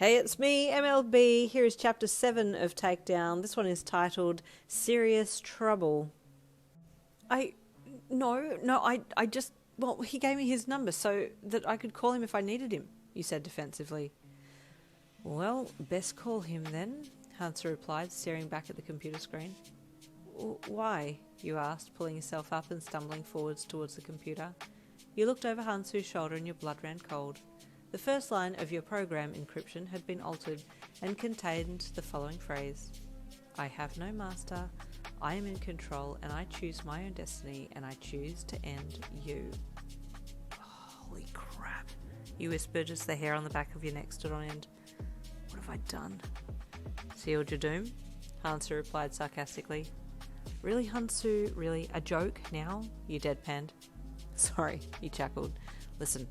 Hey, it's me, MLB. Here is chapter 7 of Takedown. This one is titled Serious Trouble. I just, well, he gave me his number so that I could call him if I needed him, you said defensively. Well, best call him then, Hansu replied, staring back at the computer screen. Why? You asked, pulling yourself up and stumbling forwards towards the computer. You looked over Hansu's shoulder and your blood ran cold. The first line of your program encryption had been altered and contained the following phrase: I have no master, I am in control, and I choose my own destiny, and I choose to end you. Holy crap, you whispered as the hair on the back of your neck stood on end. What have I done? Sealed your doom? Hansu replied sarcastically. Really, Hansu? Really? A joke now? You deadpanned. Sorry, you chuckled. Listen,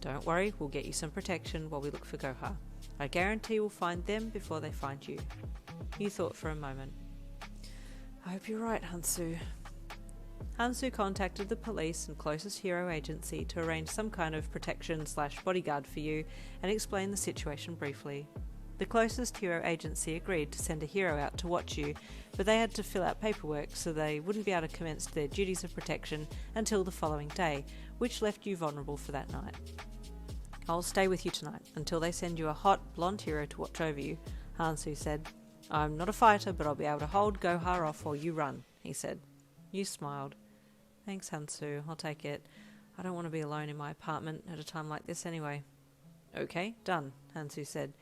don't worry, we'll get you some protection while we look for Goha. I guarantee we'll find them before they find you. You thought for a moment. I hope you're right, Hansu. Hansu contacted the police and closest hero agency to arrange some kind of protection/bodyguard for you and explain the situation briefly. The closest hero agency agreed to send a hero out to watch you, but they had to fill out paperwork so they wouldn't be able to commence their duties of protection until the following day, which left you vulnerable for that night. I'll stay with you tonight until they send you a hot, blonde hero to watch over you, Hansu said. I'm not a fighter, but I'll be able to hold Goha off while you run, he said. You smiled. Thanks, Hansu, I'll take it. I don't want to be alone in my apartment at a time like this anyway. Okay, done, Hansu said.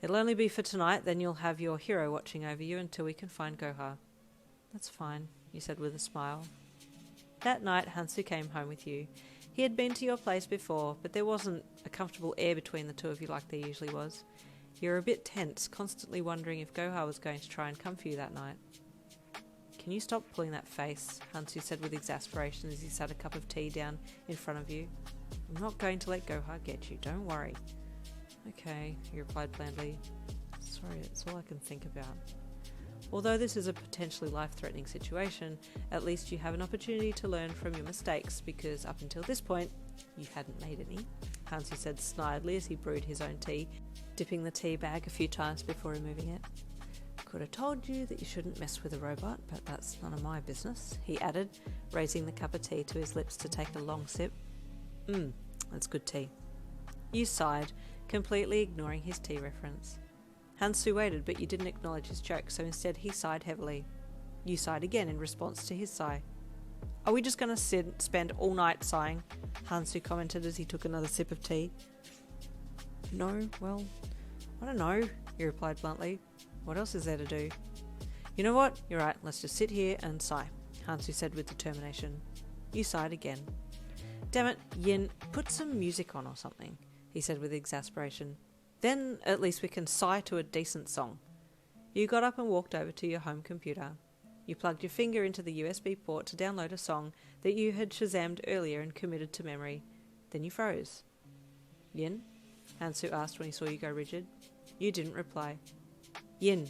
It'll only be for tonight, then you'll have your hero watching over you until we can find Goha. That's fine, you said with a smile. That night, Hansu came home with you. He had been to your place before, but there wasn't a comfortable air between the two of you like there usually was. You were a bit tense, constantly wondering if Goha was going to try and come for you that night. Can you stop pulling that face? Hansu said with exasperation as he sat a cup of tea down in front of you. I'm not going to let Goha get you, don't worry. Okay, he replied blandly. Sorry, that's all I can think about. Although this is a potentially life-threatening situation, at least you have an opportunity to learn from your mistakes, because up until this point, you hadn't made any, Hansu said snidely as he brewed his own tea, dipping the tea bag a few times before removing it. Could have told you that you shouldn't mess with a robot, but that's none of my business, he added, raising the cup of tea to his lips to take a long sip. That's good tea. You sighed, completely ignoring his tea reference. Hansu waited, but you didn't acknowledge his joke, so instead he sighed heavily. You sighed again in response to his sigh. Are we just going to spend all night sighing? Hansu commented as he took another sip of tea. No, well, I don't know, he replied bluntly. What else is there to do? You know what? You're right, let's just sit here and sigh, Hansu said with determination. You sighed again. Damn it, Yin, put some music on or something, he said with exasperation. Then at least we can sigh to a decent song. You got up and walked over to your home computer. You plugged your finger into the USB port to download a song that you had Shazammed earlier and committed to memory. Then you froze. Yin? Hansu asked when he saw you go rigid. You didn't reply. Yin?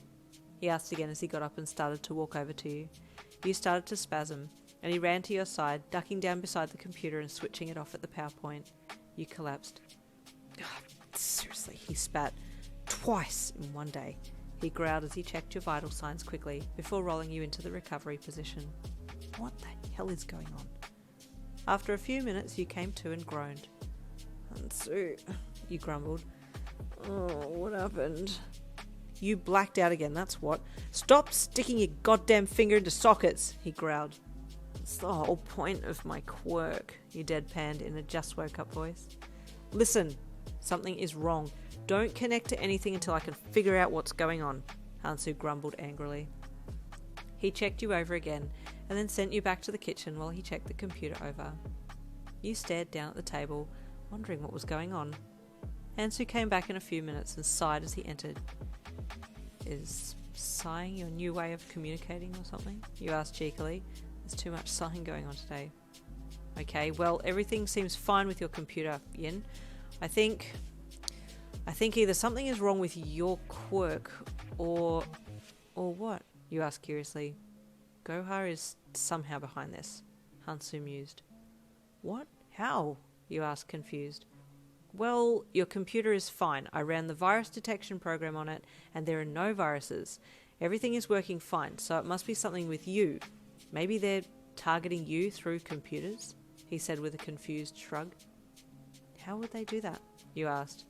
He asked again as he got up and started to walk over to you. You started to spasm, and he ran to your side, ducking down beside the computer and switching it off at the power point. You collapsed. Seriously, he spat. Twice in one day. He growled as he checked your vital signs quickly before rolling you into the recovery position. What the hell is going on? After a few minutes, you came to and groaned. Hansu, you grumbled. Oh, what happened? You blacked out again, that's what. Stop sticking your goddamn finger into sockets, he growled. It's the whole point of my quirk, you deadpanned in a just woke up voice. Listen, something is wrong. Don't connect to anything until I can figure out what's going on, Hansu grumbled angrily. He checked you over again and then sent you back to the kitchen while he checked the computer over. You stared down at the table, wondering what was going on. Hansu came back in a few minutes and sighed as he entered. Is sighing your new way of communicating or something? You asked cheekily. There's too much sighing going on today. Okay, well, everything seems fine with your computer, Yin. I think either something is wrong with your quirk or what? You asked curiously. Goha is somehow behind this, Hansu mused. What? How? You asked confused. Well, your computer is fine. I ran the virus detection program on it, and there are no viruses. Everything is working fine, so it must be something with you. Maybe they're targeting you through computers? He said with a confused shrug. How would they do that? You asked.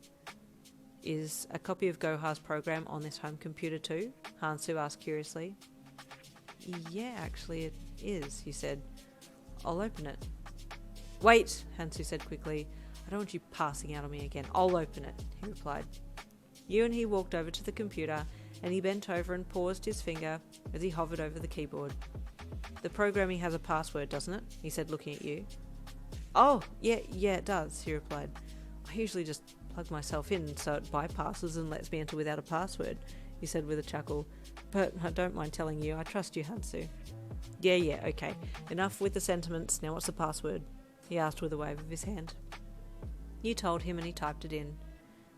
Is a copy of Goha's program on this home computer too? Hansu asked curiously. Yeah, actually it is, you said. I'll open it. Wait, Hansu said quickly. I don't want you passing out on me again. I'll open it, he replied. You and he walked over to the computer, and he bent over and paused his finger as he hovered over the keyboard. The programming has a password, doesn't it? He said, looking at you. Oh, yeah, it does, he replied. I usually just plug myself in so it bypasses and lets me enter without a password, he said with a chuckle. But I don't mind telling you, I trust you, Hansu. Yeah, okay. Enough with the sentiments. Now what's the password? He asked with a wave of his hand. You told him and he typed it in.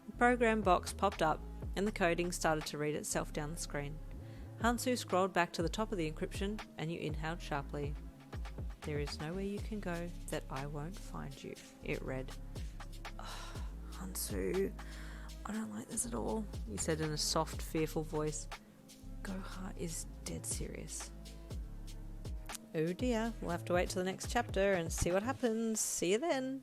The program box popped up and the coding started to read itself down the screen. Hansu scrolled back to the top of the encryption and you inhaled sharply. There is nowhere you can go that I won't find you, it read. Hansu, I don't like this at all, he said in a soft, fearful voice. Goha is dead serious. Oh dear, we'll have to wait till the next chapter and see what happens. See you then.